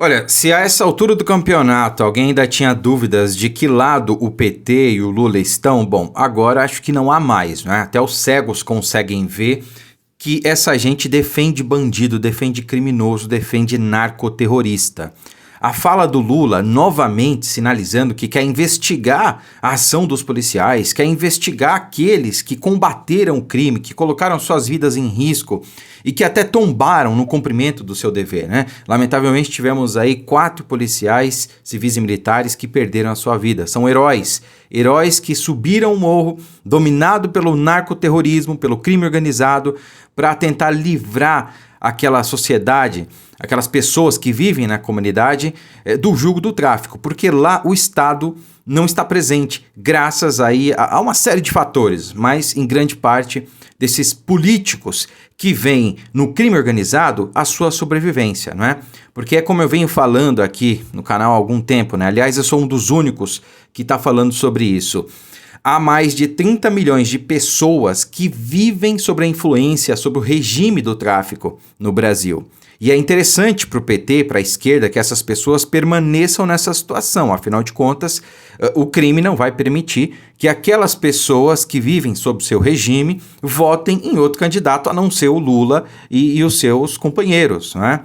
Olha, se a essa altura do campeonato alguém ainda tinha dúvidas de que lado o PT e o Lula estão, bom, agora acho que não há mais, né? Até os cegos conseguem ver que essa gente defende bandido, defende criminoso, defende narcoterrorista. A fala do Lula novamente sinalizando que quer investigar a ação dos policiais, quer investigar aqueles que combateram o crime, que colocaram suas vidas em risco e que até tombaram no cumprimento do seu dever, né? Lamentavelmente tivemos aí 4 policiais civis e militares que perderam a sua vida. São heróis, heróis que subiram o morro, dominado pelo narcoterrorismo, pelo crime organizado, para tentar livrar aquela sociedade, aquelas pessoas que vivem na comunidade do jugo do tráfico, porque lá o Estado não está presente, graças aí a uma série de fatores, mas em grande parte desses políticos que veem no crime organizado a sua sobrevivência, não é? Porque é como eu venho falando aqui no canal há algum tempo, né? Aliás, eu sou um dos únicos que está falando sobre isso. Há mais de 30 milhões de pessoas que vivem sob a influência, sob o regime do tráfico no Brasil. E é interessante para o PT, para a esquerda, que essas pessoas permaneçam nessa situação. Afinal de contas, o crime não vai permitir que aquelas pessoas que vivem sob seu regime votem em outro candidato a não ser o Lula e os seus companheiros, não é?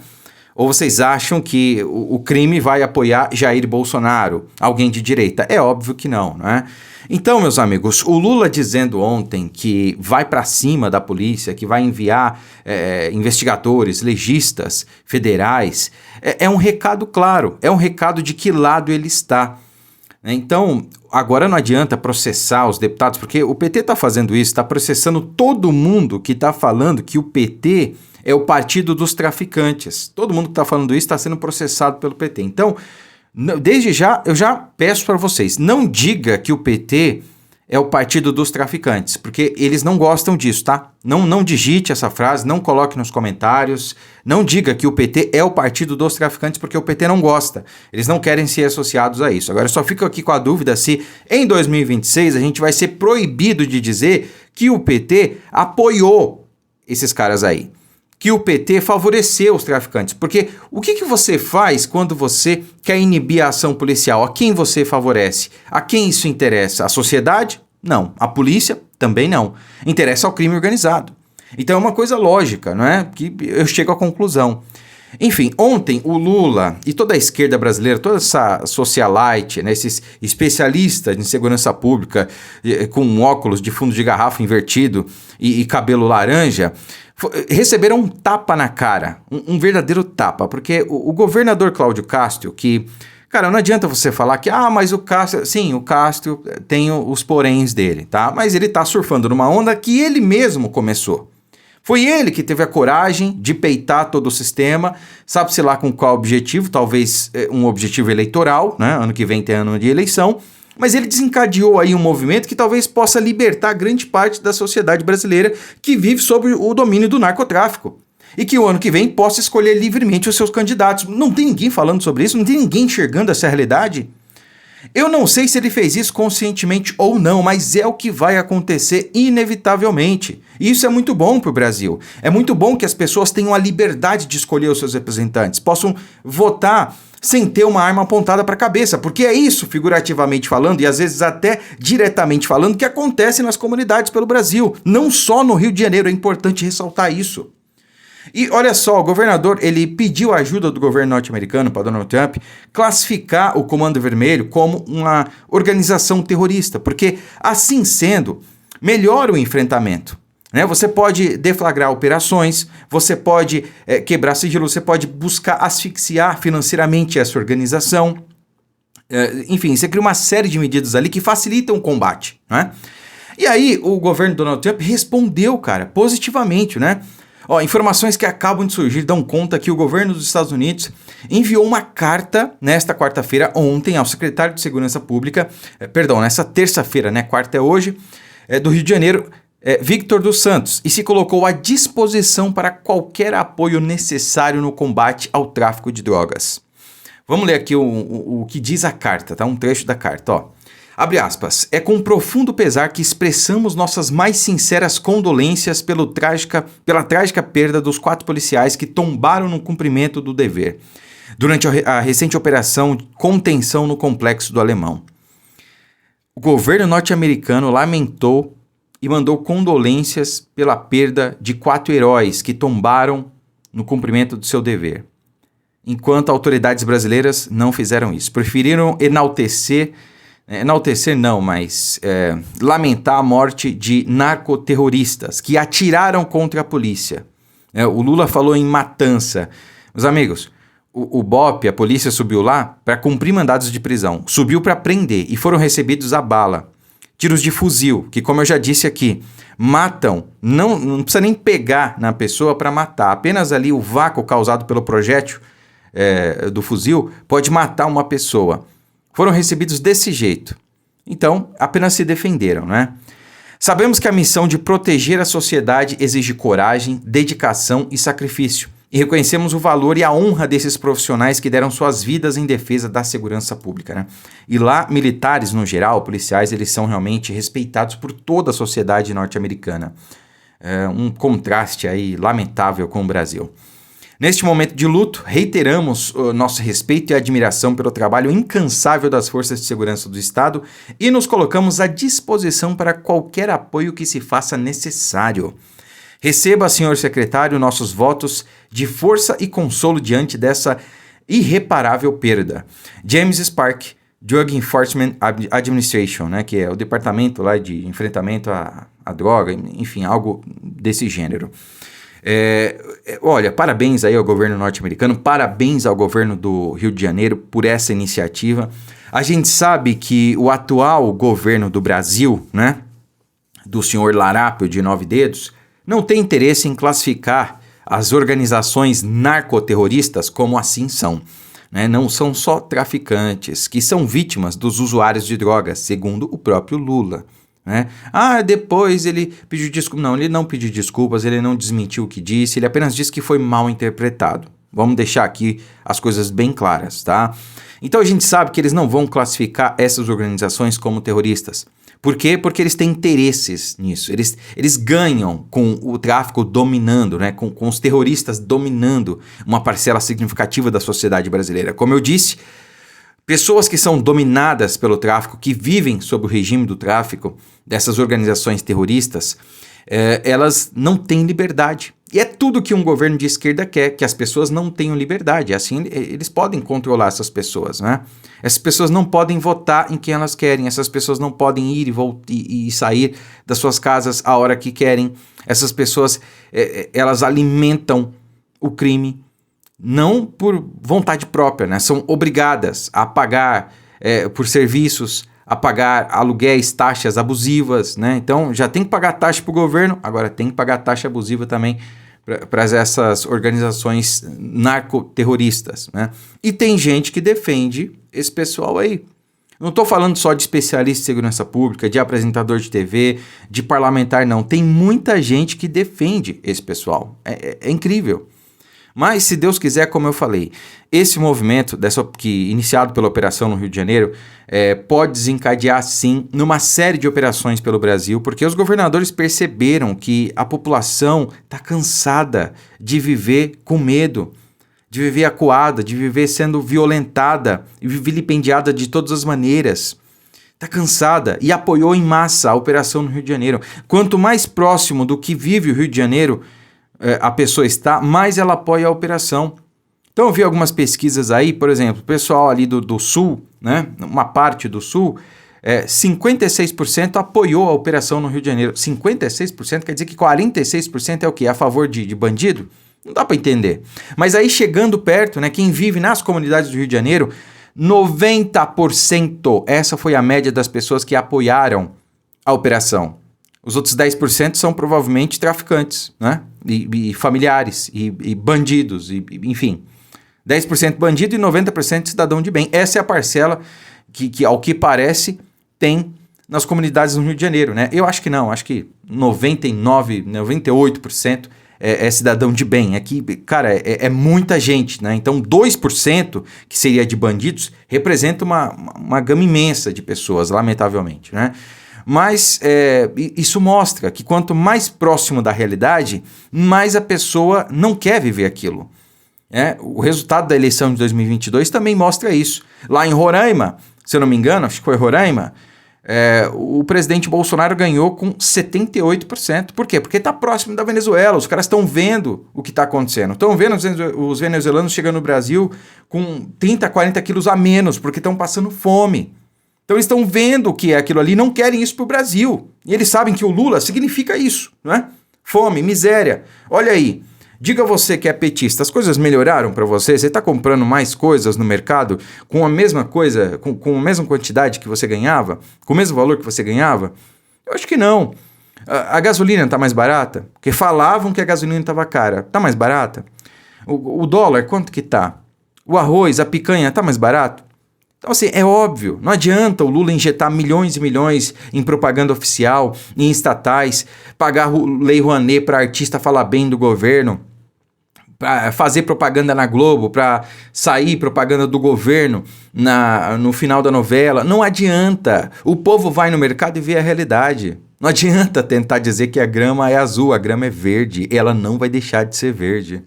Ou vocês acham que o crime vai apoiar Jair Bolsonaro, alguém de direita? É óbvio que não, não é? Então, meus amigos, o Lula dizendo ontem que vai para cima da polícia, que vai enviar investigadores, legistas federais, é um recado claro, é um recado de que lado ele está. Então, agora não adianta processar os deputados, porque o PT está fazendo isso, está processando todo mundo que está falando que o PT é o partido dos traficantes. Todo mundo que está falando isso está sendo processado pelo PT. Então, desde já, eu já peço para vocês, não diga que o PT é o partido dos traficantes, porque eles não gostam disso, tá? Não digite essa frase, não coloque nos comentários, não diga que o PT é o partido dos traficantes, porque o PT não gosta. Eles não querem ser associados a isso. Agora, eu só fico aqui com a dúvida se em 2026 a gente vai ser proibido de dizer que o PT apoiou esses caras aí, que o PT favoreceu os traficantes. Porque o que você faz quando você quer inibir a ação policial? A quem você favorece? A quem isso interessa? A sociedade? Não. A polícia? Também não. Interessa ao crime organizado. Então é uma coisa lógica, não é? Que eu chego à conclusão. Enfim, ontem o Lula e toda a esquerda brasileira, toda essa socialite, né, esses especialistas em segurança pública com óculos de fundo de garrafa invertido e cabelo laranja, receberam um tapa na cara, um verdadeiro tapa, porque o governador Cláudio Castro, que, cara, não adianta você falar que, mas o Castro, sim, o Castro tem os poréns dele, tá? Mas ele tá surfando numa onda que ele mesmo começou. Foi ele que teve a coragem de peitar todo o sistema, sabe-se lá com qual objetivo, talvez um objetivo eleitoral, né? Ano que vem tem ano de eleição, mas ele desencadeou aí um movimento que talvez possa libertar grande parte da sociedade brasileira que vive sob o domínio do narcotráfico. E que o ano que vem possa escolher livremente os seus candidatos. Não tem ninguém falando sobre isso, não tem ninguém enxergando essa realidade. Eu não sei se ele fez isso conscientemente ou não, mas é o que vai acontecer inevitavelmente. E isso é muito bom para o Brasil. É muito bom que as pessoas tenham a liberdade de escolher os seus representantes, possam votar sem ter uma arma apontada para a cabeça, porque é isso, figurativamente falando, e às vezes até diretamente falando, que acontece nas comunidades pelo Brasil, não só no Rio de Janeiro, é importante ressaltar isso. E olha só, o governador, ele pediu a ajuda do governo norte-americano para Donald Trump classificar o Comando Vermelho como uma organização terrorista, porque assim sendo, melhora o enfrentamento. Né? Você pode deflagrar operações, você pode quebrar sigilo, você pode buscar asfixiar financeiramente essa organização. Enfim, você cria uma série de medidas ali que facilitam o combate. Né? E aí o governo Donald Trump respondeu, cara, positivamente, né? Informações que acabam de surgir dão conta que o governo dos Estados Unidos enviou uma carta nesta quarta-feira, ontem, ao secretário de Segurança Pública, nessa terça-feira, né? Quarta é hoje, do Rio de Janeiro, Victor dos Santos, e se colocou à disposição para qualquer apoio necessário no combate ao tráfico de drogas. Vamos ler aqui o que diz a carta, tá? Um trecho da carta, ó. Abre aspas, é com profundo pesar que expressamos nossas mais sinceras condolências pela trágica perda dos 4 policiais que tombaram no cumprimento do dever. durante a recente operação contenção no Complexo do Alemão. O governo norte-americano lamentou e mandou condolências pela perda de 4 heróis que tombaram no cumprimento do seu dever, enquanto autoridades brasileiras não fizeram isso. Preferiram lamentar a morte de narcoterroristas que atiraram contra a polícia. O Lula falou em matança. Meus amigos, o BOP, a polícia, subiu lá para cumprir mandados de prisão, subiu para prender e foram recebidos a bala. Tiros de fuzil, que, como eu já disse aqui, matam, não precisa nem pegar na pessoa para matar, apenas ali o vácuo causado pelo projétil do fuzil pode matar uma pessoa. Foram recebidos desse jeito. Então, apenas se defenderam, né? Sabemos que a missão de proteger a sociedade exige coragem, dedicação e sacrifício. E reconhecemos o valor e a honra desses profissionais que deram suas vidas em defesa da segurança pública, né? E lá, militares no geral, policiais, eles são realmente respeitados por toda a sociedade norte-americana. Um contraste aí lamentável com o Brasil. Neste momento de luto, reiteramos o nosso respeito e admiração pelo trabalho incansável das forças de segurança do Estado e nos colocamos à disposição para qualquer apoio que se faça necessário. Receba, senhor secretário, nossos votos de força e consolo diante dessa irreparável perda. James Spark, Drug Enforcement Administration, né, que é o departamento lá de enfrentamento à droga, enfim, algo desse gênero. Olha, parabéns aí ao governo norte-americano, parabéns ao governo do Rio de Janeiro por essa iniciativa. A gente sabe que o atual governo do Brasil, né, do senhor Larápio de 9 dedos, não tem interesse em classificar as organizações narcoterroristas como assim são. Né? Não são só traficantes que são vítimas dos usuários de drogas, segundo o próprio Lula. Né? Depois ele pediu desculpas. Não, ele não pediu desculpas, ele não desmentiu o que disse, ele apenas disse que foi mal interpretado. Vamos deixar aqui as coisas bem claras, tá? Então a gente sabe que eles não vão classificar essas organizações como terroristas. Por quê? Porque eles têm interesses nisso. Eles ganham com o tráfico dominando, né? Com os terroristas dominando uma parcela significativa da sociedade brasileira. Como eu disse, pessoas que são dominadas pelo tráfico, que vivem sob o regime do tráfico, dessas organizações terroristas, elas não têm liberdade. E é tudo que um governo de esquerda quer, que as pessoas não tenham liberdade. Assim, eles podem controlar essas pessoas, né? Essas pessoas não podem votar em quem elas querem. Essas pessoas não podem ir e sair das suas casas a hora que querem. Essas pessoas, elas alimentam o crime, não por vontade própria, né? São obrigadas a pagar por serviços, a pagar aluguéis, taxas abusivas, né? Então, já tem que pagar taxa para o governo, agora tem que pagar taxa abusiva também para essas organizações narcoterroristas, né? E tem gente que defende esse pessoal aí. Não estou falando só de especialista em segurança pública, de apresentador de TV, de parlamentar, não. Tem muita gente que defende esse pessoal. É incrível. Mas, se Deus quiser, como eu falei, esse movimento, iniciado pela operação no Rio de Janeiro, pode desencadear, sim, numa série de operações pelo Brasil, porque os governadores perceberam que a população está cansada de viver com medo, de viver acuada, de viver sendo violentada e vilipendiada de todas as maneiras. Está cansada e apoiou em massa a operação no Rio de Janeiro. Quanto mais próximo do que vive o Rio de Janeiro a pessoa está, mais ela apoia a operação. Então eu vi algumas pesquisas aí, por exemplo, o pessoal ali do Sul, né, uma parte do Sul, 56% apoiou a operação no Rio de Janeiro. 56% quer dizer que 46% é o quê? A favor de bandido? Não dá para entender. Mas aí chegando perto, né, quem vive nas comunidades do Rio de Janeiro, 90%, essa foi a média das pessoas que apoiaram a operação. Os outros 10% são provavelmente traficantes, né? E familiares, e bandidos, enfim. 10% bandido e 90% cidadão de bem. Essa é a parcela que, ao que parece, tem nas comunidades no Rio de Janeiro, né? Eu acho que não, acho que 99%, 98% é cidadão de bem. Aqui, cara, é muita gente, né? Então, 2% que seria de bandidos representa uma gama imensa de pessoas, lamentavelmente, né? Mas isso mostra que quanto mais próximo da realidade, mais a pessoa não quer viver aquilo. O resultado da eleição de 2022 também mostra isso. Lá em Roraima, se eu não me engano, acho que foi Roraima, o presidente Bolsonaro ganhou com 78%. Por quê? Porque está próximo da Venezuela. Os caras estão vendo o que está acontecendo. Estão vendo os venezuelanos chegando no Brasil com 30, 40 quilos a menos, porque estão passando fome. Então eles estão vendo o que é aquilo ali, não querem isso para o Brasil. E eles sabem que o Lula significa isso, não é? Fome, miséria. Olha aí, diga você que é petista, as coisas melhoraram para você? Você está comprando mais coisas no mercado com a mesma coisa, com a mesma quantidade que você ganhava? Com o mesmo valor que você ganhava? Eu acho que não. A gasolina está mais barata? Porque falavam que a gasolina estava cara. Está mais barata? O dólar, quanto que está? O arroz, a picanha, está mais barato? Então, assim, é óbvio, não adianta o Lula injetar milhões e milhões em propaganda oficial, em estatais, pagar Lei Rouanet para artista falar bem do governo, para fazer propaganda na Globo, para sair propaganda do governo no final da novela. Não adianta. O povo vai no mercado e vê a realidade. Não adianta tentar dizer que a grama é azul, a grama é verde. Ela não vai deixar de ser verde.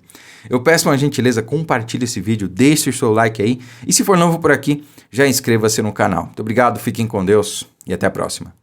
Eu peço uma gentileza, compartilhe esse vídeo, deixe o seu like aí. E se for novo por aqui, já inscreva-se no canal. Muito obrigado, fiquem com Deus e até a próxima.